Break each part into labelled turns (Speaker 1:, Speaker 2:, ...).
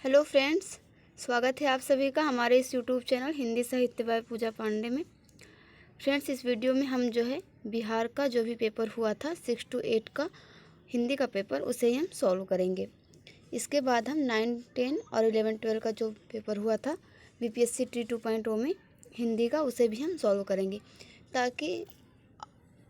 Speaker 1: Hello friends, स्वागत है आप सभी का हमारे इस यूट्यूब चैनल हिंदी साहित्य बाय पूजा पांडे में। फ्रेंड्स, इस वीडियो में हम जो है बिहार का जो भी पेपर हुआ था 6 to 8 का हिंदी का पेपर, उसे ही हम सॉल्व करेंगे। इसके बाद हम 9, 10 और 11, 12 का जो पेपर हुआ था बीपीएससी T 2.0 में हिंदी का, उसे भी हम सॉल्व करेंगे, ताकि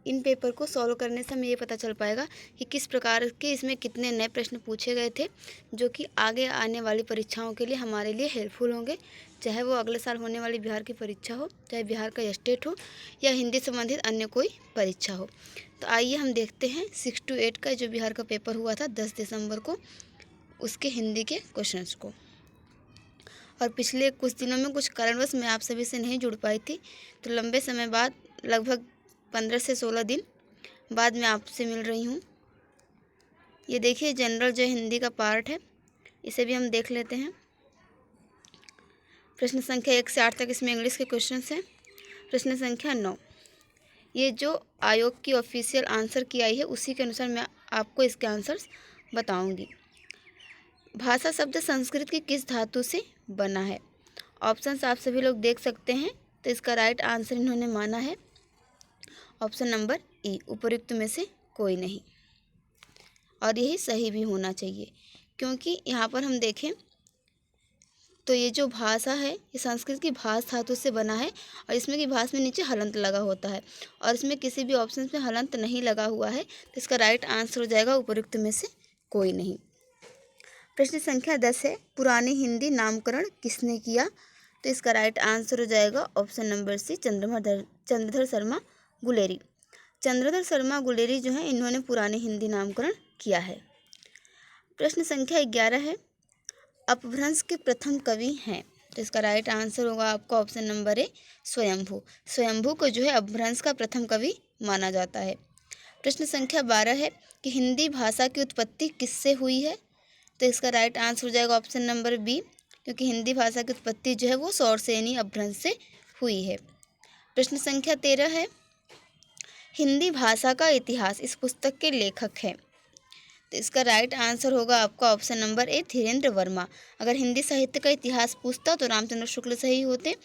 Speaker 1: इन पेपर को सॉल्व करने से हमें ये पता चल पाएगा कि किस प्रकार के इसमें कितने नए प्रश्न पूछे गए थे, जो कि आगे आने वाली परीक्षाओं के लिए हमारे लिए हेल्पफुल होंगे। चाहे वो अगले साल होने वाली बिहार की परीक्षा हो, चाहे बिहार का स्टेट हो, या हिंदी संबंधित अन्य कोई परीक्षा हो। तो आइए हम देखते हैं 6 to 8 का जो बिहार का पेपर हुआ था 10 दिसंबर को, उसके हिंदी के क्वेश्चंस को। और पिछले कुछ दिनों में कुछ कारणवश मैं आप सभी से नहीं जुड़ पाई थी, तो लंबे समय बाद, लगभग 15 से 16 दिन बाद मैं आपसे मिल रही हूँ। ये देखिए जनरल जो हिंदी का पार्ट है, इसे भी हम देख लेते हैं। प्रश्न संख्या 1 से 8 तक इसमें इंग्लिश के क्वेश्चंस हैं। प्रश्न संख्या 9, ये जो आयोग की ऑफिशियल आंसर की आई है उसी के अनुसार मैं आपको इसके आंसर्स बताऊंगी। भाषा शब्द संस्कृत की किस धातु से बना है? ऑप्शंस आप सभी लोग देख सकते हैं। तो इसका राइट आंसर इन्होंने माना है ऑप्शन नंबर ई, उपयुक्त में से कोई नहीं, और यही सही भी होना चाहिए, क्योंकि यहाँ पर हम देखें तो ये जो भाषा है ये संस्कृत की भाष धातु से बना है, और इसमें की भाष में नीचे हलंत लगा होता है, और इसमें किसी भी ऑप्शन में हलंत नहीं लगा हुआ है, तो इसका राइट आंसर हो जाएगा उपयुक्त में से कोई नहीं। प्रश्न संख्या 10 है, पुरानी हिंदी नामकरण किसने किया? तो इसका राइट आंसर हो जाएगा option number C, Chandradhar Sharma Guleri. Chandradhar Sharma Guleri जो है, इन्होंने पुरानी हिंदी नामकरण किया है। प्रश्न संख्या 11 है, अपभ्रंश के प्रथम कवि हैं? तो इसका राइट आंसर होगा आपका ऑप्शन नंबर ए, स्वयंभू। स्वयंभू को जो है अपभ्रंश का प्रथम कवि माना जाता है। प्रश्न संख्या 12 है कि हिंदी भाषा की उत्पत्ति किससे हुई है? तो इसका राइट आंसर हो जाएगा ऑप्शन नंबर बी, क्योंकि हिंदी भाषा की उत्पत्ति जो है वो सौरसेनी अपभ्रंश से हुई है। प्रश्न संख्या 13 है, हिंदी भाषा का इतिहास इस पुस्तक के लेखक हैं? तो इसका राइट आंसर होगा आपका option number A, Dhirendra Verma. अगर हिंदी साहित्य का इतिहास पूछता तो रामचंद्र शुक्ल सही होते,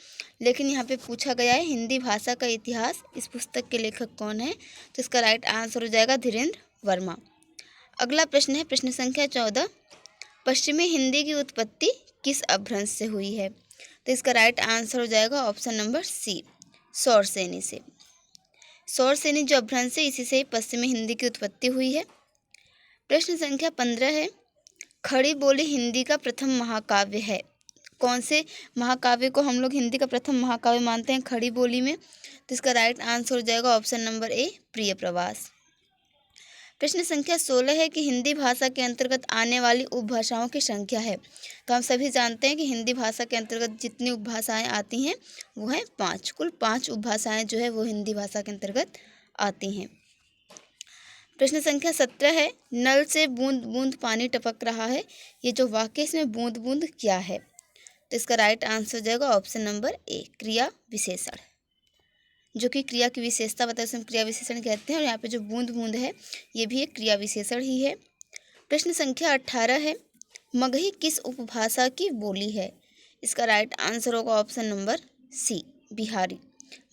Speaker 1: लेकिन यहाँ पे पूछा गया है हिंदी भाषा का इतिहास इस पुस्तक के लेखक कौन है, तो इसका राइट आंसर हो जाएगा धीरेन्द्र वर्मा। अगला प्रश्न है प्रश्न संख्या 14, पश्चिमी हिंदी की उत्पत्ति किस अपभ्रंश से हुई है? तो इसका राइट आंसर हो जाएगा ऑप्शन नंबर सी, सौरसेनी से। सौरसेनी जो अपभ्रंश है, इसी से पश्चिमी हिंदी की उत्पत्ति हुई है। प्रश्न संख्या 15 है, खड़ी बोली हिंदी का प्रथम महाकाव्य है? कौन से महाकाव्य को हम लोग हिंदी का प्रथम महाकाव्य मानते हैं खड़ी बोली में? तो इसका राइट आंसर हो जाएगा ऑप्शन नंबर ए, प्रिय प्रवास। प्रश्न संख्या 16 है कि हिंदी भाषा के अंतर्गत आने वाली उपभाषाओं की संख्या है? तो हम सभी जानते हैं कि हिंदी भाषा के अंतर्गत जितनी उपभाषाएं आती हैं वो हैं 5, कुल 5 उपभाषाएं जो है वो हिंदी भाषा के अंतर्गत आती हैं। प्रश्न संख्या 17 है, नल से बूंद बूंद पानी टपक रहा है, ये जो वाक्य इसमें बूंद बूंद क्या है? तो इसका राइट आंसर हो जाएगा ऑप्शन नंबर ए, क्रिया विशेषण, जो कि क्रिया की विशेषता बताए उसे हम क्रिया विशेषण कहते हैं, और यहाँ पे जो बूंद बूंद है ये भी एक क्रिया विशेषण ही है। प्रश्न संख्या 18 है, मगही किस उपभाषा की बोली है? इसका राइट आंसर होगा option number C, Bihari.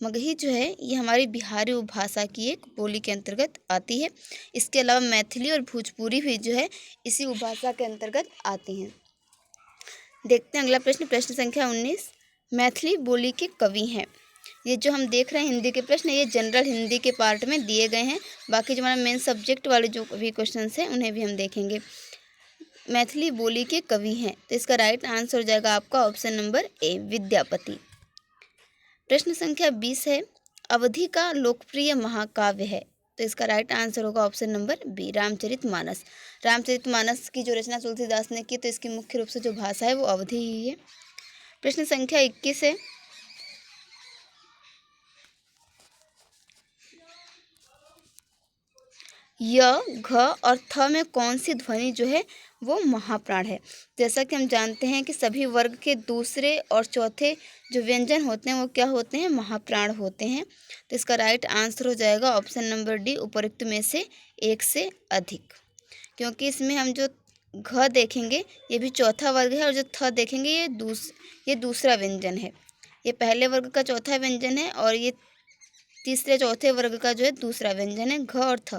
Speaker 1: Magahi जो है ये हमारी बिहारी उपभाषा की एक बोली के अंतर्गत आती है। इसके अलावा मैथिली और भोजपुरी भी जो है इसी उपभाषा के अंतर्गत आती हैं। देखते हैं अगला प्रश्न, प्रश्न संख्या 19, मैथिली बोली के कवि हैं? ये जो हम देख रहे हैं हिंदी के प्रश्न, ये जनरल हिंदी के पार्ट में दिए गए हैं। बाकी जो हमारा मेन सब्जेक्ट वाले जो भी क्वेश्चन हैं उन्हें भी हम देखेंगे। मैथिली बोली के कवि हैं, तो इसका राइट आंसर हो जाएगा आपका ऑप्शन नंबर ए, विद्यापति। प्रश्न संख्या 20 है, अवधि का लोकप्रिय महाकाव्य है? तो इसका राइट आंसर होगा option number B, Ramcharitmanas. Ramcharitmanas की जो रचना तुलसीदास ने की, तो इसकी मुख्य रूप से जो भाषा है वो अवधि ही है। प्रश्न संख्या 21 है, य, घ और थ में कौन सी ध्वनि जो है वो महाप्राण है? जैसा कि हम जानते हैं कि सभी वर्ग के दूसरे और चौथे जो व्यंजन होते हैं वो क्या होते हैं, महाप्राण होते हैं। तो इसका राइट आंसर हो जाएगा ऑप्शन नंबर डी, उपयुक्त में से एक से अधिक, क्योंकि इसमें हम जो घ देखेंगे ये भी चौथा वर्ग है, और जो थ देखेंगे ये दूसरा व्यंजन है। ये पहले वर्ग का चौथा व्यंजन है और ये तीसरे चौथे वर्ग का जो है दूसरा व्यंजन है, घ और थ।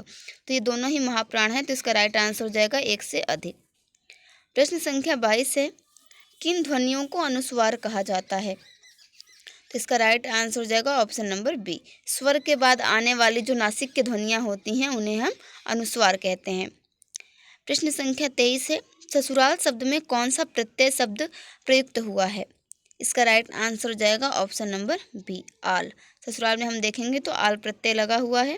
Speaker 1: तो ये दोनों ही महाप्राण हैं, तो इसका राइट आंसर हो जाएगा 1 से अधिक। प्रश्न संख्या 22 है, किन ध्वनियों को अनुस्वार कहा जाता है? तो इसका राइट आंसर हो जाएगा ऑप्शन नंबर बी। स्वर के बाद आने वाली जो नासिक की ध्वनियाँ होती हैं उन्हें हम अनुस्वार कहते हैं। प्रश्न संख्या 23 है, ससुराल शब्द में कौन सा प्रत्यय शब्द प्रयुक्त हुआ है? इसका राइट आंसर हो जाएगा ऑप्शन नंबर बी, आल। ससुराल में हम देखेंगे तो आल प्रत्यय लगा हुआ है।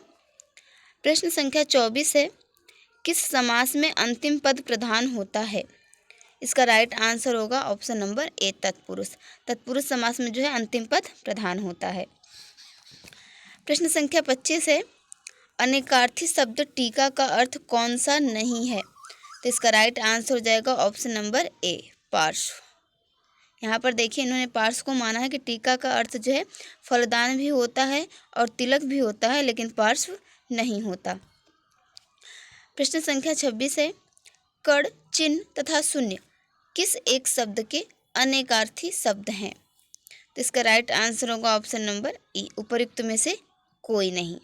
Speaker 1: प्रश्न संख्या 24 है, किस समास में अंतिम पद प्रधान होता है? इसका राइट आंसर होगा ऑप्शन नंबर ए, तत्पुरुष। तत्पुरुष समास में जो है अंतिम पद प्रधान होता है। प्रश्न संख्या 25 है, अनेकार्थी शब्द टीका का अर्थ कौन सा नहीं है? तो इसका राइट आंसर हो जाएगा ऑप्शन नंबर ए, पार्श्व। यहाँ पर देखिए इन्होंने पार्श्व को माना है कि टीका का अर्थ जो है फलदान भी होता है और तिलक भी होता है, लेकिन पार्श्व नहीं होता। प्रश्न संख्या 26 है, कड़, चिन्ह तथा शून्य किस एक शब्द के अनेकार्थी शब्द हैं? तो इसका राइट आंसर होगा ऑप्शन नंबर ई, उपयुक्त में से कोई नहीं।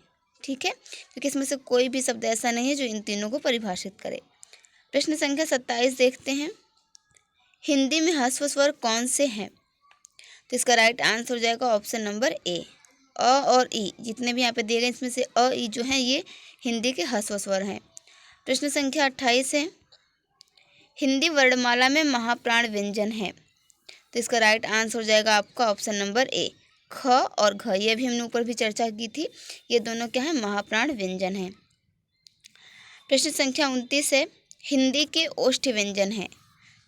Speaker 1: ठीक है, क्योंकि इसमें से कोई भी शब्द ऐसा नहीं है जो इन तीनों को परिभाषित करे। प्रश्न संख्या 27 देखते हैं, हिंदी में ह्रस्व स्वर कौन से हैं? तो इसका राइट आंसर हो जाएगा ऑप्शन नंबर ए, अ और ई। जितने भी यहाँ पे दिए गए इसमें से अ, ई जो हैं ये हिंदी के ह्रस्व स्वर हैं। प्रश्न संख्या 28 है, हिंदी वर्णमाला में महाप्राण व्यंजन है? तो इसका राइट आंसर हो जाएगा आपका ऑप्शन नंबर ए, ख और घ। ये भी हमने ऊपर भी चर्चा की थी, ये दोनों क्या है, महाप्राण व्यंजन हैं। प्रश्न संख्या 29 है, हिंदी के ओष्ठ व्यंजन है?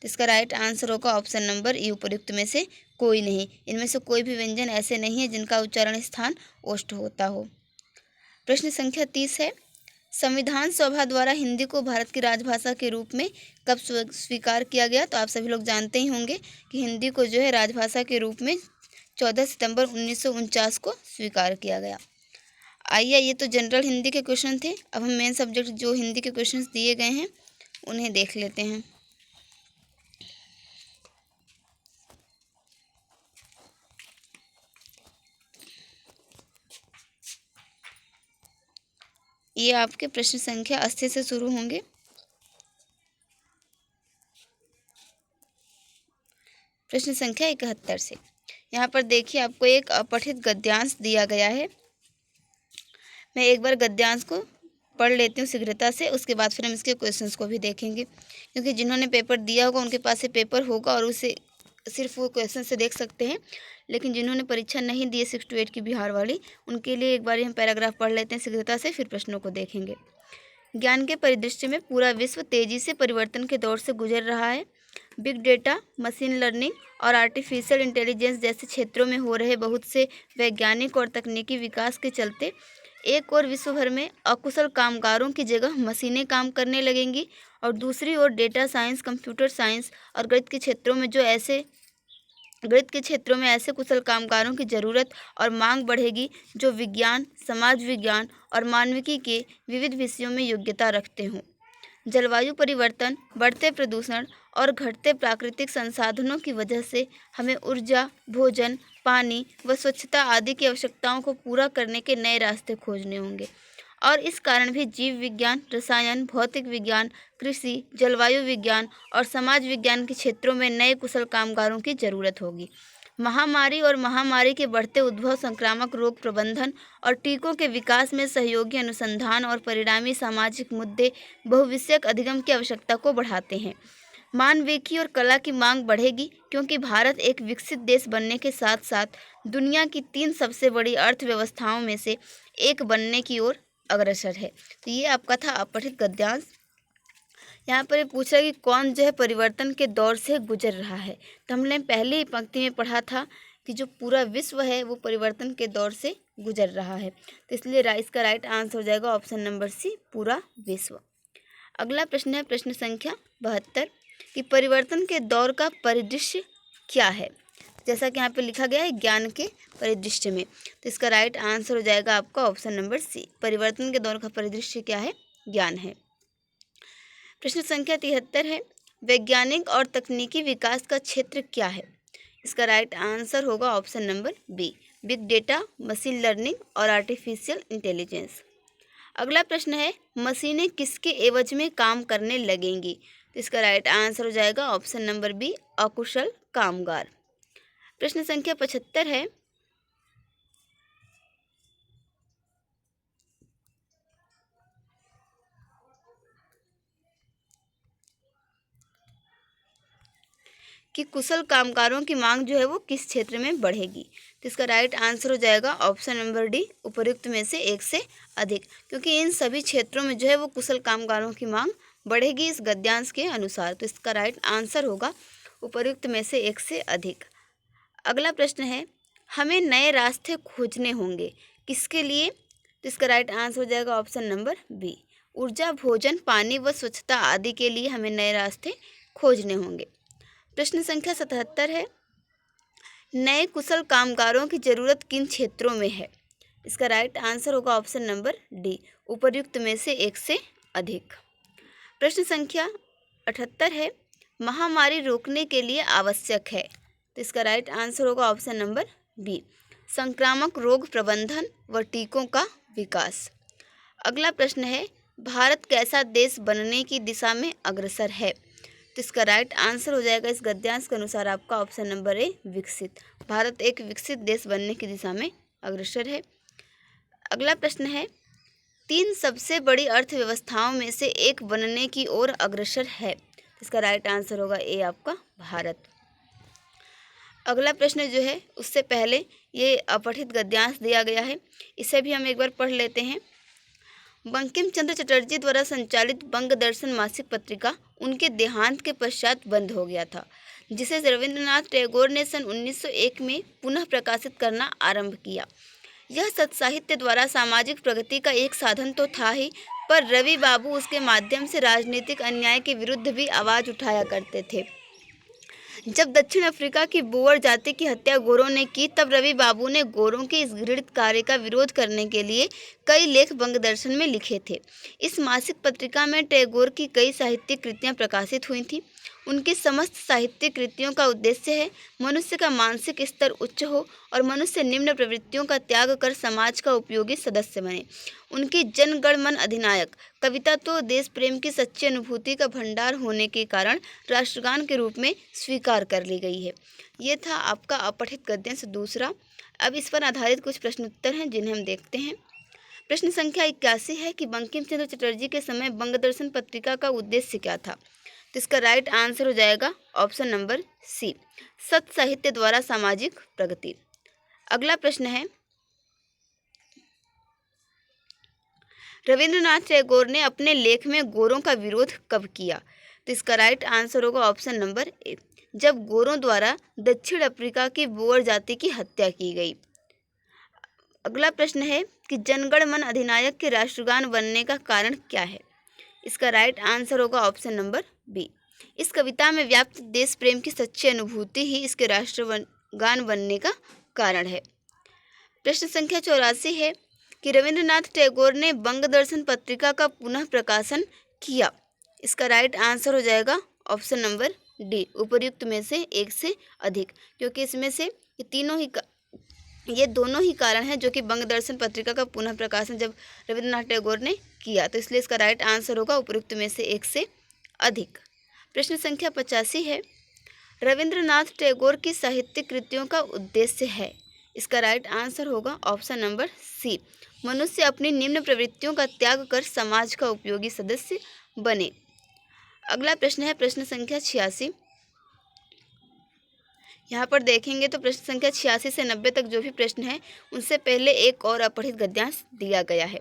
Speaker 1: तो इसका राइट आंसर होगा ऑप्शन नंबर ई, उपयुक्त में से कोई नहीं। इनमें से कोई भी व्यंजन ऐसे नहीं है जिनका उच्चारण स्थान ओष्ठ होता हो। प्रश्न संख्या 30 है, संविधान सभा द्वारा हिंदी को भारत की राजभाषा के रूप में कब स्वीकार किया गया? तो आप सभी लोग जानते ही होंगे कि हिंदी को जो है राजभाषा के रूप में 14 सितंबर 1949 को स्वीकार किया गया। आइए, ये तो जनरल हिंदी के क्वेश्चन थे। अब हम मेन सब्जेक्ट जो हिंदी के क्वेश्चंस दिए गए हैं उन्हें देख लेते हैं। ये आपके प्रश्न संख्या 80 से शुरू होंगे। प्रश्न संख्या 71 से। यहाँ पर देखिए आपको एक अपठित गद्यांश दिया गया है। मैं एक बार गद्यांश को पढ़ लेती हूँ शीघ्रता से, उसके बाद फिर हम इसके क्वेश्चंस को भी देखेंगे, क्योंकि जिन्होंने पेपर दिया होगा उनके पास से पेपर होगा और उसे सिर्फ वो क्वेश्चन से देख सकते हैं। लेकिन जिन्होंने परीक्षा नहीं दी है 6 to 8 की बिहार वाली, उनके लिए एक बार हम पैराग्राफ पढ़ लेते हैं शीघ्रता से, फिर प्रश्नों को देखेंगे। ज्ञान के परिदृश्य में पूरा विश्व तेजी से परिवर्तन के दौर से गुजर रहा है। बिग डेटा, मशीन लर्निंग और आर्टिफिशियल इंटेलिजेंस जैसे क्षेत्रों में हो रहे बहुत से वैज्ञानिक और तकनीकी विकास के चलते एक और विश्व भर में अकुशल कामगारों की जगह मशीनें काम करने लगेंगी, और दूसरी ओर डेटा साइंस, कंप्यूटर साइंस और गणित के क्षेत्रों में ऐसे कुशल कामगारों की ज़रूरत और मांग बढ़ेगी जो विज्ञान, समाज विज्ञान और मानविकी के विविध विषयों में योग्यता रखते हों। जलवायु परिवर्तन, बढ़ते प्रदूषण और घटते प्राकृतिक संसाधनों की वजह से हमें ऊर्जा, भोजन, पानी व स्वच्छता आदि की आवश्यकताओं को पूरा करने के नए रास्ते खोजने होंगे, और इस कारण भी जीव विज्ञान, रसायन, भौतिक विज्ञान, कृषि, जलवायु विज्ञान और समाज विज्ञान के क्षेत्रों में नए कुशल कामगारों की जरूरत होगी। महामारी और महामारी के बढ़ते उद्भव, संक्रामक रोग प्रबंधन और टीकों के विकास में सहयोगी अनुसंधान और परिणामी सामाजिक मुद्दे बहुविषयक अधिगम की आवश्यकता को बढ़ाते हैं। मानविकी और कला की मांग बढ़ेगी, क्योंकि भारत एक विकसित देश बनने के साथ साथ दुनिया की 3 सबसे बड़ी अर्थव्यवस्थाओं में से एक बनने की ओर अग्रसर है। तो ये आपका था अपठित गद्यांश। यहाँ पर ये पूछा कि कौन जो है परिवर्तन के दौर से गुजर रहा है। तो हमने पहले ही पंक्ति में पढ़ा था कि जो पूरा विश्व है वो परिवर्तन के दौर से गुजर रहा है, तो इसलिए इसका राइट आंसर हो जाएगा ऑप्शन नंबर सी, पूरा विश्व। अगला प्रश्न है प्रश्न संख्या 72 कि परिवर्तन के दौर का परिदृश्य क्या है? जैसा कि यहाँ पे लिखा गया है ज्ञान के परिदृश्य में, तो इसका राइट आंसर हो जाएगा आपका ऑप्शन नंबर सी, परिवर्तन के दौर का परिदृश्य क्या है? ज्ञान है। प्रश्न संख्या 73 है, वैज्ञानिक और तकनीकी विकास का क्षेत्र क्या है? इसका राइट आंसर होगा option number B, big data, machine learning और आर्टिफिशियल इंटेलिजेंस। अगला प्रश्न है, मशीनें किसके एवज में काम करने लगेंगी? तो इसका राइट आंसर हो जाएगा ऑप्शन नंबर बी, अकुशल कामगार। प्रश्न संख्या 75 है, कि कुशल कामगारों की मांग जो है वो किस क्षेत्र में बढ़ेगी? तो इसका राइट आंसर हो जाएगा ऑप्शन नंबर डी, उपर्युक्त में से एक से अधिक, क्योंकि इन सभी क्षेत्रों में जो है वो कुशल कामगारों की मांग बढ़ेगी इस गद्यांश के अनुसार। तो इसका राइट आंसर होगा उपर्युक्त में से एक से अधिक। अगला प्रश्न है, हमें नए रास्ते खोजने होंगे, किसके लिए? तो इसका राइट आंसर हो जाएगा ऑप्शन नंबर बी, ऊर्जा, भोजन, पानी व स्वच्छता आदि के लिए हमें नए रास्ते खोजने होंगे। प्रश्न संख्या 77 है, नए कुशल कामगारों की जरूरत किन क्षेत्रों में है? इसका राइट आंसर होगा ऑप्शन नंबर डी, उपर्युक्त में से एक से अधिक। प्रश्न संख्या 78 है, महामारी रोकने के लिए आवश्यक है। तो इसका राइट आंसर होगा ऑप्शन नंबर बी, संक्रामक रोग प्रबंधन व टीकों का विकास। अगला प्रश्न है, भारत कैसा देश बनने की दिशा में अग्रसर है? तो इसका राइट आंसर हो जाएगा इस गद्यांश के अनुसार आपका ऑप्शन नंबर ए, विकसित। भारत एक विकसित देश बनने की दिशा में अग्रसर है। अगला प्रश्न है, 3 सबसे बड़ी अर्थव्यवस्थाओं में से एक बनने की ओर अग्रसर है। इसका राइट आंसर होगा ए, आपका भारत। अगला प्रश्न जो है उससे पहले ये अपठित गद्यांश दिया गया है, इसे भी हम एक बार पढ़ लेते हैं। बंकिम चंद्र चटर्जी द्वारा संचालित बंग दर्शन मासिक पत्रिका उनके देहांत के पश्चात बंद हो गया था, जिसे रविंद्रनाथ टैगोर ने सन 1901 में पुनः प्रकाशित करना आरंभ किया। यह सत्साहित्य द्वारा सामाजिक प्रगति का एक साधन तो था ही, पर रवि बाबू उसके माध्यम से राजनीतिक अन्याय के विरुद्ध भी आवाज़ उठाया करते थे। जब दक्षिण अफ्रीका की बोअर जाति की हत्या गोरों ने की, तब रवि बाबू ने गोरों के इस घृणित कार्य का विरोध करने के लिए कई लेख बंगदर्शन में लिखे थे। इस मासिक पत्रिका में टैगोर की कई साहित्यिक कृतियां प्रकाशित हुई थीं। उनकी समस्त साहित्यिक कृतियों का उद्देश्य है मनुष्य का मानसिक स्तर उच्च हो और मनुष्य निम्न प्रवृत्तियों का त्याग कर समाज का उपयोगी सदस्य बने। उनकी जन गण मन अधिनायक कविता तो देश प्रेम की सच्ची अनुभूति का भंडार होने के कारण राष्ट्रगान के रूप में स्वीकार कर ली गई है। ये था आपका अपठित गद्यांश दूसरा। अब इस पर आधारित कुछ प्रश्नोत्तर हैं जिन्हें हम देखते हैं। प्रश्न संख्या 81 है कि बंकिम चंद्र चटर्जी के समय बंगदर्शन पत्रिका का उद्देश्य क्या था? तो इसका राइट आंसर हो जाएगा ऑप्शन नंबर सी, सत साहित्य द्वारा सामाजिक प्रगति। अगला प्रश्न है, रविंद्रनाथ टैगोर ने अपने लेख में गोरों का विरोध कब किया? तो इसका राइट आंसर होगा ऑप्शन नंबर ए, जब गोरों द्वारा दक्षिण अफ्रीका की बोअर जाति की हत्या की गई। अगला प्रश्न है कि जनगण मन अधिनायक के राष्ट्रगान बनने का कारण क्या है? इसका राइट आंसर होगा ऑप्शन नंबर बी, इस कविता में व्याप्त देश प्रेम की सच्ची अनुभूति ही इसके राष्ट्रगान बनने का कारण है। प्रश्न संख्या 84 है कि रविंद्रनाथ टैगोर ने बंगदर्शन पत्रिका का पुनः प्रकाशन किया। इसका राइट आंसर हो जाएगा ऑप्शन नंबर डी, उपर्युक्त में से एक से अधिक, क्योंकि इसमें से ये दोनों ही कारण हैं जो कि बंगदर्शन पत्रिका का पुनः प्रकाशन जब रविंद्रनाथ टैगोर ने किया, तो इसलिए इसका राइट आंसर होगा उपर्युक्त में से एक से अधिक। प्रश्न संख्या 85 है, रविंद्रनाथ टैगोर की साहित्यिक कृतियों का उद्देश्य है। इसका राइट आंसर होगा ऑप्शन नंबर सी, मनुष्य अपनी निम्न प्रवृत्तियों का त्याग कर समाज का उपयोगी सदस्य बने। अगला प्रश्न है प्रश्न संख्या 86। यहाँ पर देखेंगे तो प्रश्न संख्या 86 से 90 तक जो भी प्रश्न है उनसे पहले एक और अपठित गद्यांश दिया गया है।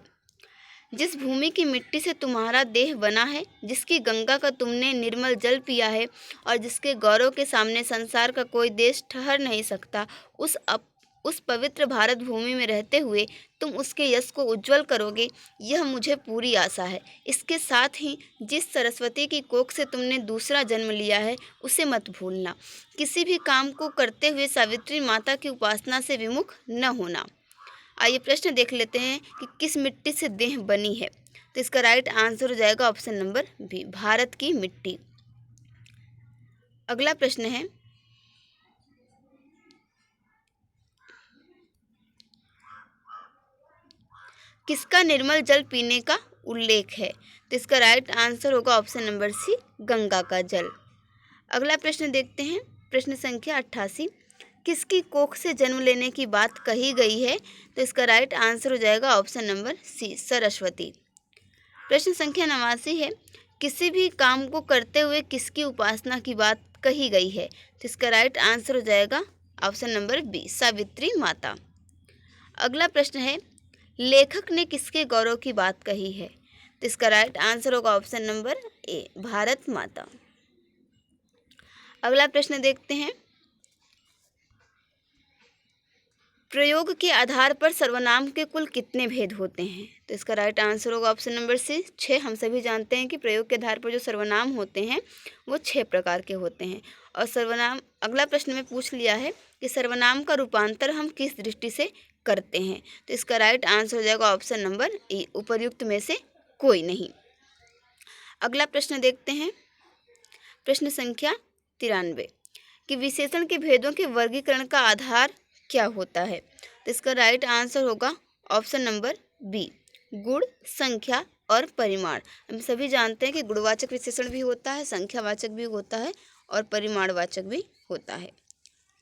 Speaker 1: जिस भूमि की मिट्टी से तुम्हारा देह बना है, जिसकी गंगा का तुमने निर्मल जल पिया है और जिसके गौरव के सामने संसार का कोई देश ठहर नहीं सकता, उस पवित्र भारत भूमि में रहते हुए तुम उसके यश को उज्जवल करोगे, यह मुझे पूरी आशा है। इसके साथ ही जिस सरस्वती की कोख से तुमने दूसरा जन्म लिया है उसे मत भूलना। किसी भी काम को करते हुए सावित्री माता की उपासना से विमुख न होना। आइए प्रश्न देख लेते हैं कि किस मिट्टी से देह बनी है। तो इसका राइट आंसर हो जाएगा ऑप्शन नंबर बी, भारत की मिट्टी। अगला प्रश्न है, किसका निर्मल जल पीने का उल्लेख है? तो इसका राइट आंसर होगा ऑप्शन नंबर सी, गंगा का जल। अगला प्रश्न देखते हैं, प्रश्न संख्या 88, किसकी कोख से जन्म लेने की बात कही गई है? तो इसका राइट आंसर हो जाएगा ऑप्शन नंबर सी, सरस्वती। प्रश्न संख्या 89 है, किसी भी काम को करते हुए किसकी उपासना की बात कही गई है? तो इसका राइट आंसर हो जाएगा ऑप्शन नंबर बी, सावित्री माता। अगला प्रश्न है, लेखक ने किसके गौरव की बात कही है? तो इसका राइट आंसर होगा ऑप्शन नंबर ए, भारत माता। अगला प्रश्न देखते हैं, प्रयोग के आधार पर सर्वनाम के कुल कितने भेद होते हैं? तो इसका राइट आंसर होगा ऑप्शन नंबर सी, 6। हम सभी जानते हैं कि प्रयोग के आधार पर जो सर्वनाम होते हैं वो 6 प्रकार के होते हैं। और सर्वनाम, अगला प्रश्न में पूछ लिया है कि सर्वनाम का रूपांतर हम किस दृष्टि से करते हैं? तो इसका राइट आंसर हो जाएगा ऑप्शन नंबर ए, उपर्युक्त में से कोई नहीं। अगला प्रश्न देखते हैं, प्रश्न संख्या 93, कि विशेषण के भेदों के वर्गीकरण का आधार क्या होता है? तो इसका राइट आंसर होगा ऑप्शन नंबर बी, गुण, संख्या और परिमाण। हम सभी जानते हैं कि गुणवाचक विशेषण भी होता है, संख्यावाचक भी होता है और परिमाणवाचक भी होता है।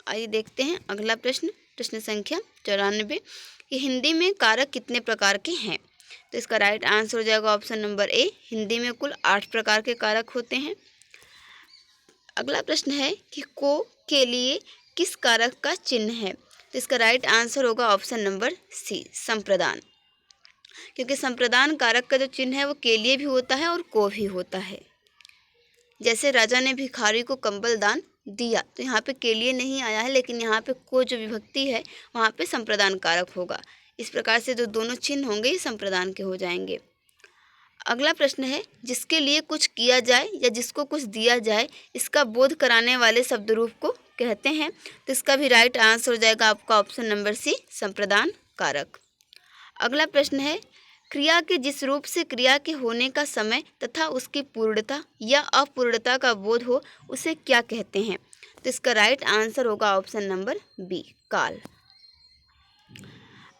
Speaker 1: आइए देखते हैं अगला प्रश्न, प्रश्न संख्या 94, कि हिंदी में कारक कितने प्रकार के हैं? तो इसका राइट आंसर हो जाएगा ऑप्शन नंबर ए, हिंदी में कुल 8 प्रकार के कारक होते हैं। अगला प्रश्न है कि को के लिए किस कारक का चिन्ह है? तो इसका राइट आंसर होगा ऑप्शन नंबर सी, संप्रदान, क्योंकि संप्रदान कारक का जो चिन्ह है वो के लिए भी होता है और को भी होता है। जैसे राजा ने भिखारी को कंबल दान दिया, तो यहाँ पे के लिए नहीं आया है, लेकिन यहाँ पे को जो विभक्ति है वहाँ पे संप्रदान कारक होगा। इस प्रकार से जो दोनों चिन्ह होंगे ये संप्रदान के हो जाएंगे। अगला प्रश्न है, जिसके लिए कुछ किया जाए या जिसको कुछ दिया जाए, इसका बोध कराने वाले शब्द रूप को कहते हैं। तो इसका भी राइट आंसर हो जाएगा आपका ऑप्शन नंबर सी, संप्रदान कारक। अगला प्रश्न है, क्रिया के जिस रूप से क्रिया के होने का समय तथा उसकी पूर्णता या अपूर्णता का बोध हो उसे क्या कहते हैं? तो इसका राइट आंसर होगा ऑप्शन नंबर बी, काल।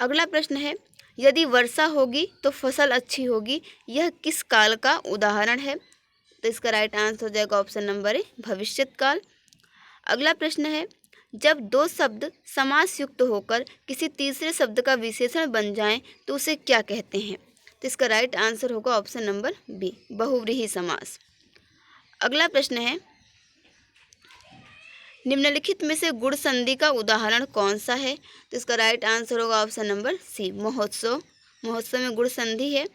Speaker 1: अगला प्रश्न है, यदि वर्षा होगी तो फसल अच्छी होगी, यह किस काल का उदाहरण है? तो इसका राइट आंसर हो जाएगा ऑप्शन नंबर ए, भविष्यत काल। अगला प्रश्न है, जब दो शब्द समास युक्त होकर किसी तीसरे शब्द का विशेषण बन जाएं तो उसे क्या कहते हैं? तो इसका राइट आंसर होगा ऑप्शन नंबर बी, बहुव्रीहि समास। अगला प्रश्न है, निम्नलिखित में से गुण संधि का उदाहरण कौन सा है? तो इसका राइट आंसर होगा ऑप्शन नंबर सी, महोत्सव। महोत्सव में गुण संधि है।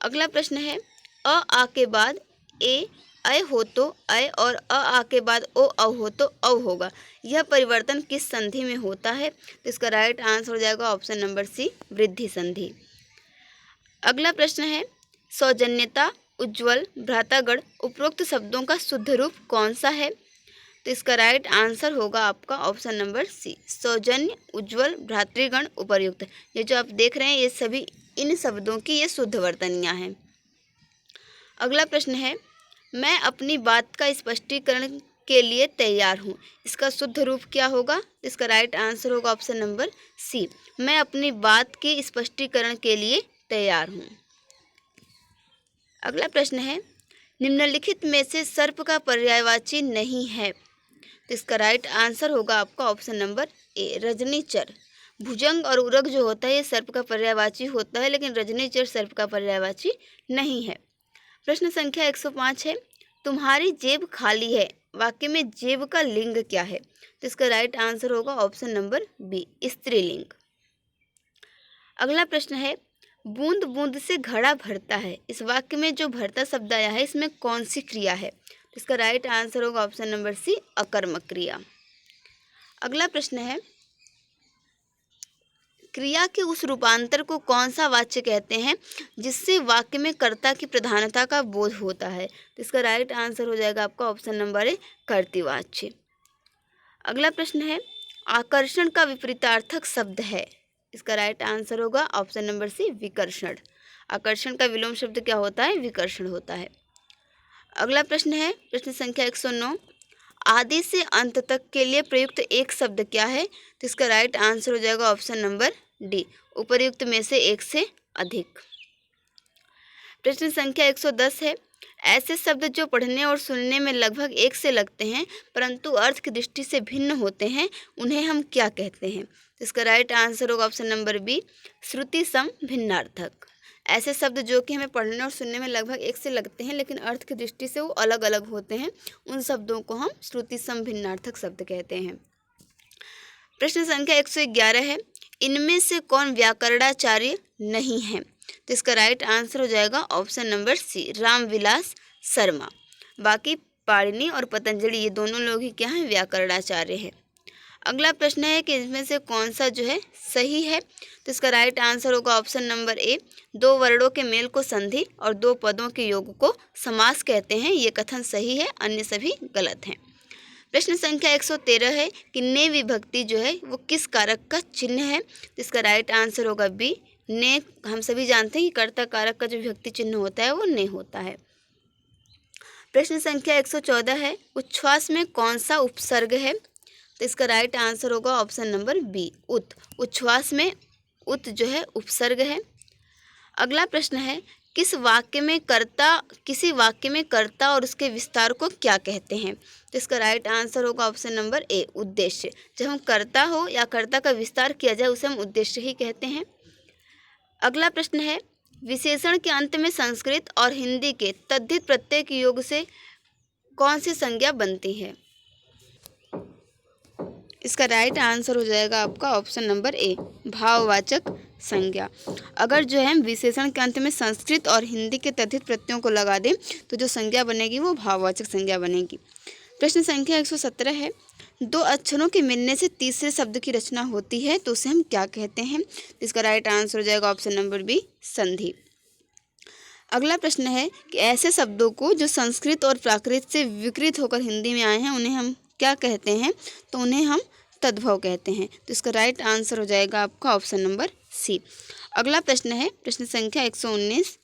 Speaker 1: अगला प्रश्न है, अ आ के बाद ए अय हो तो अय और आ के बाद ओ औ हो तो औ होगा, यह परिवर्तन किस संधि में होता है? तो इसका राइट आंसर हो जाएगा ऑप्शन नंबर सी, वृद्धि संधि। अगला प्रश्न है, सौजन्यता, उज्ज्वल, भ्रातागण उपरोक्त शब्दों का शुद्ध रूप कौन सा है? तो इसका राइट आंसर होगा आपका ऑप्शन नंबर सी, सौजन्य, उज्ज्वल, भ्रातृगण, उपर्युक्त। ये जो आप देख रहे हैं ये सभी इन शब्दों की ये शुद्ध वर्तनियाँ हैं। अगला प्रश्न है, मैं अपनी बात का स्पष्टीकरण के लिए तैयार हूँ, इसका शुद्ध रूप क्या होगा? इसका राइट आंसर होगा ऑप्शन नंबर सी, मैं अपनी बात के स्पष्टीकरण के लिए तैयार हूँ। अगला प्रश्न है, निम्नलिखित में से सर्प का पर्यायवाची नहीं है। तो इसका राइट आंसर होगा आपका ऑप्शन नंबर ए, रजनीचर। भुजंग और उरग जो होता है ये सर्प का पर्यायवाची होता है, लेकिन रजनीचर सर्प का पर्यायवाची नहीं है। प्रश्न संख्या 105 है, तुम्हारी जेब खाली है, वाक्य में जेब का लिंग क्या है? तो इसका राइट आंसर होगा ऑप्शन नंबर बी, स्त्रीलिंग। अगला प्रश्न है, बूंद बूंद से घड़ा भरता है, इस वाक्य में जो भरता शब्द आया है इसमें कौन सी क्रिया है? तो इसका राइट आंसर होगा ऑप्शन नंबर सी, अकर्मक क्रिया। अगला प्रश्न है, क्रिया के उस रूपांतर को कौन सा वाच्य कहते हैं जिससे वाक्य में कर्ता की प्रधानता का बोध होता है? तो इसका राइट आंसर हो जाएगा आपका ऑप्शन नंबर ए, कर्तृवाच्य। अगला प्रश्न है, आकर्षण का विपरीतार्थक शब्द है, इसका राइट आंसर होगा ऑप्शन नंबर सी, विकर्षण। आकर्षण का विलोम शब्द क्या होता है? विकर्षण होता है। अगला प्रश्न है, प्रश्न संख्या 109, आदि से अंत तक के लिए प्रयुक्त एक शब्द क्या है? तो इसका राइट आंसर हो जाएगा ऑप्शन नंबर डी, उपर्युक्त में से एक से अधिक। प्रश्न संख्या 110 है, ऐसे शब्द जो पढ़ने और सुनने में लगभग एक से लगते हैं परंतु अर्थ की दृष्टि से भिन्न होते हैं, उन्हें हम क्या कहते हैं? तो इसका राइट आंसर होगा ऑप्शन नंबर बी, श्रुति सम भिन्नार्थक। ऐसे शब्द जो कि हमें पढ़ने और सुनने में लगभग एक से लगते हैं लेकिन अर्थ की दृष्टि से वो अलग अलग होते हैं, उन शब्दों को हम श्रुति सम भिन्नार्थक शब्द कहते हैं। प्रश्न संख्या 111 है, इनमें से कौन व्याकरणाचार्य नहीं है? तो इसका राइट आंसर हो जाएगा option number C, Ramvilas Sharma. बाकी पाणिनि और पतंजलि ये दोनों लोग ही क्या हैं? व्याकरणाचार्य है। अगला प्रश्न है कि इसमें से कौन सा जो है सही है? तो इसका राइट आंसर होगा ऑप्शन नंबर ए, दो वर्णों के मेल को संधि और दो पदों के योग को समास कहते हैं। ये कथन सही है, अन्य सभी गलत हैं। प्रश्न संख्या 113 है कि ने विभक्ति जो है वो किस कारक का चिन्ह है? तो इसका राइट आंसर होगा बी, ने। हम सभी जानते हैं कि कर्ता कारक का जो विभक्ति चिन्ह होता है वो ने होता है। प्रश्न संख्या 114 है, उच्छ्वास में कौन सा उपसर्ग है? तो इसका राइट आंसर होगा ऑप्शन नंबर बी, उत। उच्छ्वास में उत जो है उपसर्ग है। अगला प्रश्न है, किसी वाक्य में कर्ता और उसके विस्तार को क्या कहते हैं? तो इसका राइट आंसर होगा ऑप्शन नंबर ए, उद्देश्य। जब हम कर्ता हो या कर्ता का विस्तार किया जाए उसे हम उद्देश्य ही कहते हैं। अगला प्रश्न है, विशेषण के अंत में संस्कृत और हिंदी के तद्धित प्रत्यय के योग से कौन सी संज्ञा बनती है? इसका राइट आंसर हो जाएगा आपका ऑप्शन नंबर ए, भाववाचक संज्ञा। अगर जो है विशेषण के अंत में संस्कृत और हिंदी के तद्धित प्रत्ययों को लगा दें तो जो संज्ञा बनेगी वो भाववाचक संज्ञा बनेगी। प्रश्न संख्या 117 है, दो अक्षरों के मिलने से तीसरे शब्द की रचना होती है तो उसे हम क्या कहते हैं? इसका राइट आंसर हो जाएगा ऑप्शन नंबर बी, संधि। अगला प्रश्न है कि ऐसे शब्दों को जो संस्कृत और प्राकृत से विकृत होकर हिंदी में आए हैं उन्हें हम क्या कहते हैं? तो उन्हें हम तद्भव कहते हैं। तो इसका राइट आंसर हो जाएगा आपका ऑप्शन नंबर सी। अगला प्रश्न है प्रश्न संख्या 119,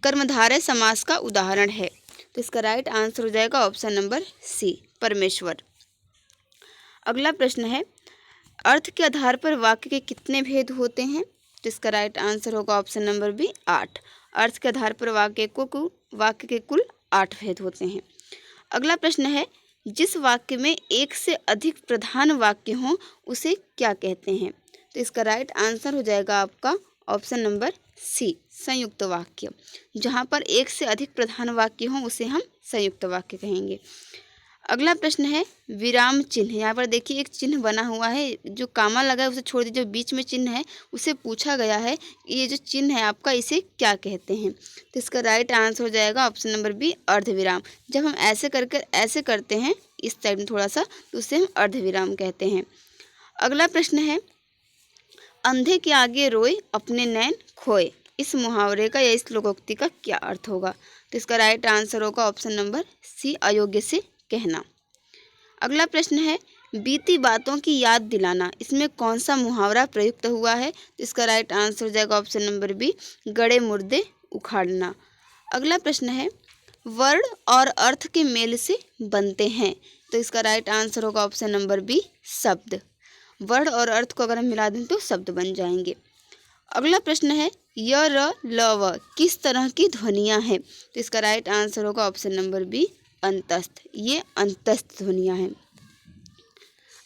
Speaker 1: कर्मधारय समास का उदाहरण है। तो इसका राइट आंसर हो जाएगा ऑप्शन नंबर सी, परमेश्वर। अगला प्रश्न है, अर्थ के आधार पर वाक्य के कितने भेद होते हैं? तो इसका राइट आंसर होगा ऑप्शन नंबर बी, 8। अर्थ के आधार पर वाक्य के कुल 8 भेद होते हैं। अगला प्रश्न है, जिस वाक्य में एक से अधिक प्रधान वाक्य हों उसे क्या कहते हैं? तो इसका राइट आंसर हो जाएगा आपका ऑप्शन नंबर सी, संयुक्त वाक्य। जहाँ पर एक से अधिक प्रधान वाक्य हों उसे हम संयुक्त वाक्य कहेंगे। अगला प्रश्न है, विराम चिन्ह। यहाँ पर देखिए एक चिन्ह बना हुआ है, जो कामा लगा है उसे छोड़ दीजिए, जो बीच में चिन्ह है उसे पूछा गया है ये जो चिन्ह है आपका इसे क्या कहते हैं? तो इसका राइट आंसर हो जाएगा ऑप्शन नंबर बी, अर्धविराम। जब हम ऐसे करते हैं इस साइड में थोड़ा सा तो उसे हम अर्धविराम कहते हैं। अगला प्रश्न है, अंधे के आगे रोए अपने नैन खोए। इस मुहावरे का या इस लोकोक्ति का क्या अर्थ होगा? तो इसका राइट आंसर होगा ऑप्शन नंबर सी, अयोग्य से कहना। अगला प्रश्न है, बीती बातों की याद दिलाना। इसमें कौन सा मुहावरा प्रयुक्त हुआ है? तो इसका राइट आंसर हो जाएगा ऑप्शन नंबर बी, गड़े मुर्दे उखाड़ना। अगला प्रश्न है, वर्ण और अर्थ के मेल से बनते हैं। तो इसका राइट आंसर होगा ऑप्शन नंबर बी, शब्द। वर्ण और अर्थ को अगर हम मिला दें तो शब्द बन जाएंगे। अगला प्रश्न है, य, र, ल, व किस तरह की ध्वनियाँ हैं? तो इसका राइट आंसर होगा ऑप्शन नंबर बी, अंतस्थ। ये अंतस्थ ध्वनियाँ हैं।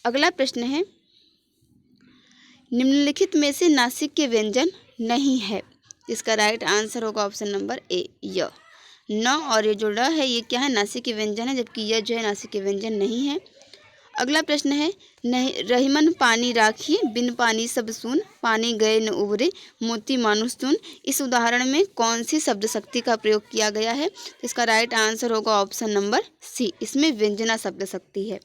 Speaker 1: अगला प्रश्न है, निम्नलिखित में से नासिक के व्यंजन नहीं है। इसका राइट आंसर होगा ऑप्शन नंबर ए, य। न और ये जो ल है ये क्या है? नासिक के व्यंजन है, जबकि यह जो है नासिक के व्यंजन नहीं है। अगला प्रश्न है, नहीं रहीमन पानी राखिए बिन पानी सब सून, पानी गए न उबरे मोती मानुष सुन। इस उदाहरण में कौन सी शब्द शक्ति का प्रयोग किया गया है? तो इसका राइट आंसर होगा ऑप्शन नंबर सी, इसमें व्यंजना शब्द शक्ति है।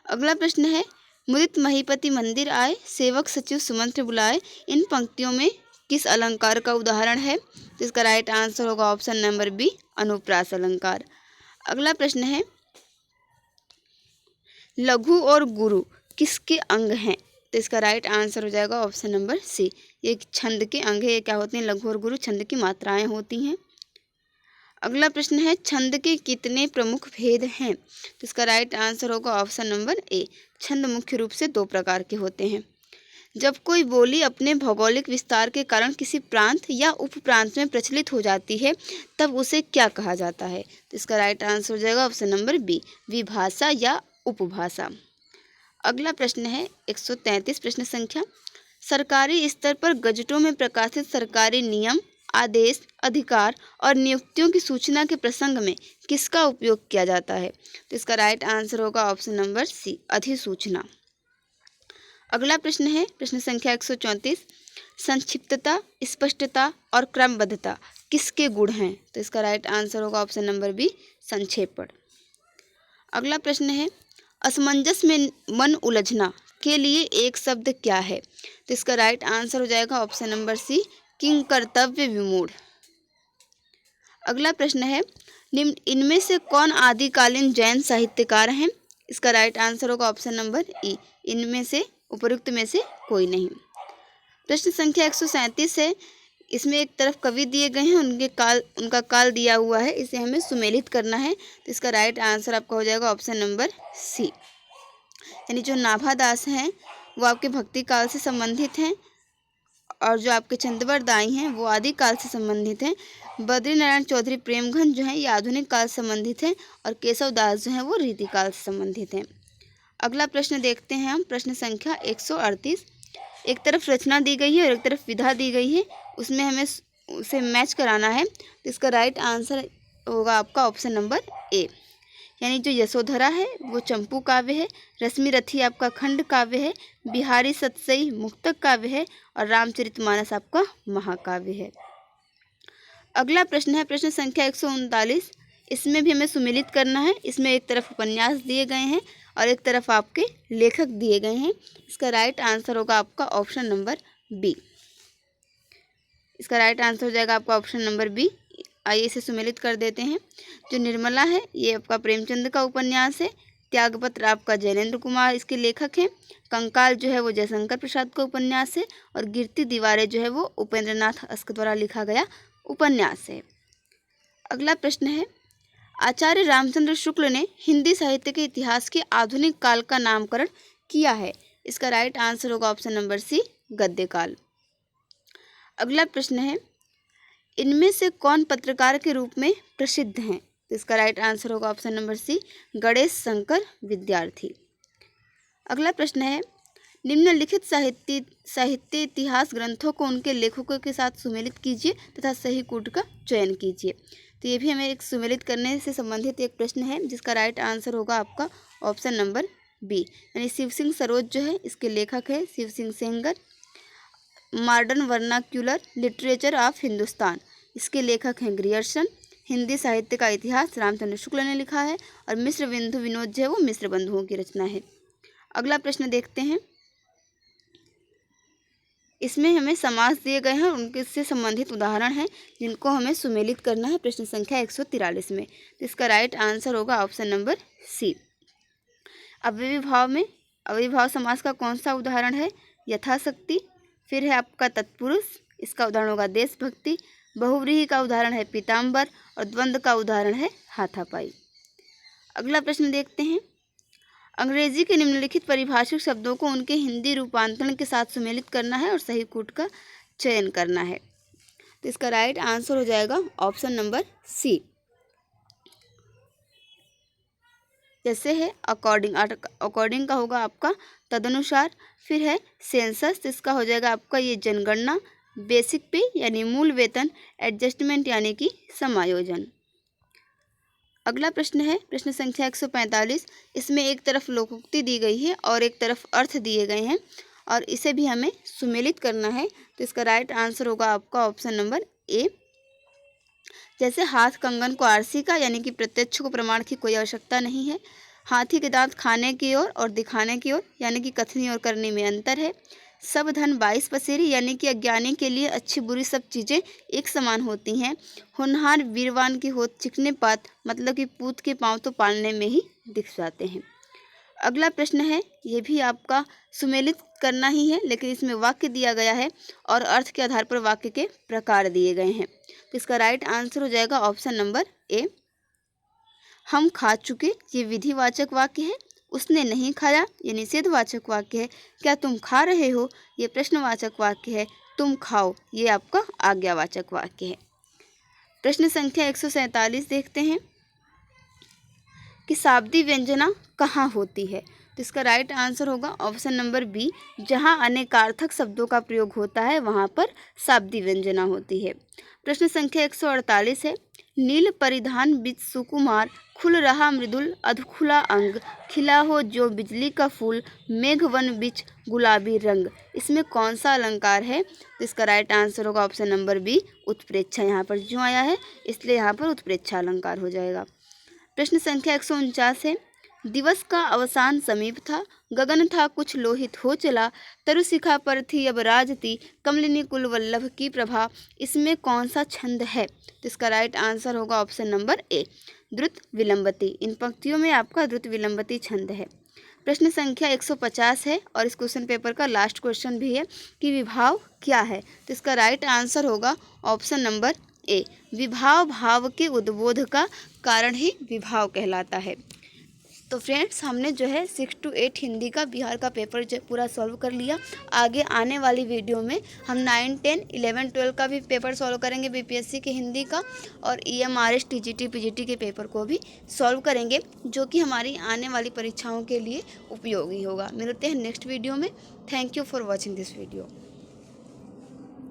Speaker 1: अगला प्रश्न है, मुदित महीपति मंदिर आए, सेवक सचिव सुमंत्र बुलाए। इन पंक्तियों में किस अलंकार का उदाहरण है? तो इसका राइट आंसर होगा ऑप्शन नंबर बी, अनुप्रास अलंकार। अगला प्रश्न है, लघु और गुरु किसके अंग हैं? तो इसका राइट आंसर हो जाएगा ऑप्शन नंबर सी, ये छंद के अंग है। ये क्या होते हैं? लघु और गुरु छंद की मात्राएं होती हैं। अगला प्रश्न है छंद के कितने प्रमुख भेद हैं? तो इसका राइट आंसर होगा ऑप्शन नंबर ए। छंद मुख्य रूप से 2 प्रकार के होते हैं। जब कोई बोली अपने भौगोलिक विस्तार के कारण किसी प्रांत या उपप्रांत में प्रचलित हो जाती है तब उसे क्या कहा जाता है? तो इसका राइट आंसर हो जाएगा ऑप्शन नंबर बी, विभाषा या उपभाषा। अगला प्रश्न है 133 प्रश्न संख्या, सरकारी स्तर पर गजटों में प्रकाशित सरकारी नियम, आदेश, अधिकार और नियुक्तियों की सूचना के प्रसंग में किसका उपयोग किया जाता है? तो इसका राइट आंसर होगा ऑप्शन नंबर सी, अधिसूचना। अगला प्रश्न है प्रश्न संख्या 134, संक्षिप्तता, स्पष्टता और क्रमबद्धता किसके गुण हैं? तो इसका राइट आंसर होगा ऑप्शन नंबर बी, संक्षेपण। अगला प्रश्न है असमंजस में मन उलझना के लिए एक शब्द क्या है? तो इसका राइट आंसर हो जाएगा ऑप्शन नंबर सी, किंग कर्तव्य विमूढ़। अगला प्रश्न है निम्न इनमें से कौन आदिकालीन जैन साहित्यकार हैं? इसका राइट आंसर होगा ऑप्शन नंबर ई, इनमें से उपयुक्त में से कोई नहीं। प्रश्न संख्या 137 है, इसमें एक तरफ कवि दिए गए हैं, उनका काल दिया हुआ है, इसे हमें सुमेलित करना है। तो इसका राइट आंसर आपका हो जाएगा ऑप्शन नंबर सी, यानी जो नाभादास हैं वो आपके भक्ति काल से संबंधित हैं और जो आपके चंदवर दाई हैं वो आदि काल से संबंधित हैं। बद्री नारायण चौधरी प्रेमघन जो हैं ये आधुनिक काल से संबंधित हैं और केशव दास जो हैं वो रीतिकाल से संबंधित हैं। अगला प्रश्न देखते हैं हम, प्रश्न संख्या 138। एक तरफ रचना दी गई है और एक तरफ विधा दी गई है, उसमें हमें उसे मैच कराना है। तो इसका राइट आंसर होगा आपका ऑप्शन नंबर ए, यानी जो यशोधरा है वो चंपू काव्य है, रश्मि रथी आपका खंड काव्य है, बिहारी सतसई मुक्तक काव्य है और रामचरितमानस आपका महाकाव्य है। अगला प्रश्न है प्रश्न संख्या 139। इसमें भी हमें सुमेलित करना है। इसमें एक तरफ उपन्यास दिए गए हैं और एक तरफ आपके लेखक दिए गए हैं। इसका राइट आंसर होगा आपका ऑप्शन नंबर बी। इसका राइट आंसर हो जाएगा आपका ऑप्शन नंबर बी। आइए इसे सुमेलित कर देते हैं। जो निर्मला है ये आपका प्रेमचंद का उपन्यास है, त्यागपत्र आपका जैनेन्द्र कुमार इसके लेखक हैं, कंकाल जो है वो जयशंकर प्रसाद का उपन्यास है और गिरती दीवारें जो है वो उपेंद्र नाथ अस्क द्वारा लिखा गया उपन्यास है। अगला प्रश्न है आचार्य रामचंद्र शुक्ल ने हिंदी साहित्य के इतिहास के आधुनिक काल का नामकरण किया है। इसका राइट आंसर होगा ऑप्शन नंबर सी, गद्यकाल। अगला प्रश्न है इनमें से कौन पत्रकार के रूप में प्रसिद्ध हैं? तो इसका राइट आंसर होगा option number C, Ganesh Shankar Vidyarthi. अगला प्रश्न है निम्नलिखित साहित्य इतिहास ग्रंथों को उनके लेखकों के साथ सुमेलित कीजिए तथा सही कूट का चयन कीजिए। तो ये भी हमें एक सुमेलित करने से संबंधित एक प्रश्न है जिसका राइट आंसर होगा आपका ऑप्शन नंबर बी, यानी शिव सिंह सरोज जो है इसके लेखक है Shiv Singh Sengar. Modern vernacular literature of Hindustan इसके लेखक हैं ग्रियर्सन। हिंदी साहित्य का इतिहास रामचंद्र शुक्ल ने लिखा है और मिश्र बिंदु विनोद जो है वो मिश्र बंधुओं की रचना है। अगला प्रश्न देखते हैं। इसमें हमें समास दिए गए हैं और उनके से संबंधित उदाहरण हैं जिनको हमें सुमेलित करना है प्रश्न संख्या 143 में। तो इसका राइट आंसर होगा ऑप्शन नंबर सी। अव्ययीभाव में अव्ययीभाव समास का कौन सा उदाहरण है? यथाशक्ति। फिर है आपका तत्पुरुष, इसका उदाहरण होगा देशभक्ति। बहुव्रीहि का उदाहरण है पीताम्बर और द्वंद्व का उदाहरण है हाथापाई। अगला प्रश्न देखते हैं। अंग्रेजी के निम्नलिखित परिभाषित शब्दों को उनके हिंदी रूपांतरण के साथ सुमेलित करना है और सही कूट का चयन करना है। तो इसका राइट आंसर हो जाएगा ऑप्शन नंबर सी, जैसे है अकॉर्डिंग का होगा आपका तदनुसार। फिर है सेंसस, इसका हो जाएगा आपका ये जनगणना। बेसिक पे यानी मूल वेतन। एडजस्टमेंट यानी कि समायोजन। अगला प्रश्न है प्रश्न संख्या 145। इसमें एक तरफ लोकोक्ति दी गई है और एक तरफ अर्थ दिए गए हैं और इसे भी हमें सुमेलित करना है। तो इसका राइट आंसर होगा आपका ऑप्शन नंबर ए। जैसे हाथ कंगन को आरसी का यानी कि प्रत्यक्ष को प्रमाण की कोई आवश्यकता नहीं है। हाथी के दांत खाने की ओर और दिखाने की ओर यानी कि कथनी और करनी में अंतर है। सब धन 22 पसेरी यानी कि अज्ञानी के लिए अच्छी बुरी सब चीज़ें एक समान होती हैं। होनहार वीरवान की होत चिकने पात मतलब कि पूत के पाँव तो पालने में ही दिख जाते हैं। अगला प्रश्न है, ये भी आपका सुमेलित करना ही है, लेकिन इसमें वाक्य दिया गया है और अर्थ के आधार पर वाक्य के प्रकार दिए गए हैं। तो इसका राइट आंसर हो जाएगा ऑप्शन नंबर ए, हम खा चुके, ये विधिवाचक वाक्य है। उसने नहीं खाया, ये निषेधवाचक वाक्य है। क्या तुम खा रहे हो, ये प्रश्नवाचक वाक्य है। तुम खाओ, ये आपका आज्ञावाचक वाक्य है। प्रश्न संख्या 147 देखते हैं कि शाब्दिक व्यंजना कहाँ होती है। तो इसका राइट आंसर होगा ऑप्शन नंबर बी, जहाँ अनेकार्थक शब्दों का प्रयोग होता है वहाँ पर शाब्दिक व्यंजना होती है। प्रश्न संख्या 148 है, नील परिधान बिच सुकुमार, खुल रहा मृदुल अधखुला अंग, खिला हो जो बिजली का फूल, मेघवन बिच गुलाबी रंग। इसमें कौन सा अलंकार है? तो इसका राइट आंसर होगा ऑप्शन नंबर बी, उत्प्रेक्षा। यहाँ पर जो आया है इसलिए यहाँ पर उत्प्रेक्षा अलंकार हो जाएगा। प्रश्न संख्या 149 है, दिवस का अवसान समीप था, गगन था कुछ लोहित हो चला, तरुशिखा पर थी अब राजती, कमलिनी कुल वल्लभ की प्रभा। इसमें कौन सा छंद है? तो इसका राइट आंसर होगा ऑप्शन नंबर ए, द्रुत विलंबती। इन पंक्तियों में आपका द्रुत विलंबती छंद है। प्रश्न संख्या 150 है और इस क्वेश्चन पेपर का लास्ट क्वेश्चन भी है कि विभाव क्या है। तो इसका राइट आंसर होगा ऑप्शन नंबर ए, विभाव भाव के उद्बोध का कारण ही विभाव कहलाता है। तो फ्रेंड्स, हमने जो है 6 to 8 हिंदी का बिहार का पेपर जो पूरा सॉल्व कर लिया। आगे आने वाली वीडियो में हम 9, 10, 11, 12 का भी पेपर सॉल्व करेंगे बीपीएससी के हिंदी का, और ईएमआरएस, टीजीटी, पीजीटी के पेपर को भी सॉल्व करेंगे, जो कि हमारी आने वाली परीक्षाओं के लिए उपयोगी होगा। मिलते हैं नेक्स्ट वीडियो में। Thank you for watching this video.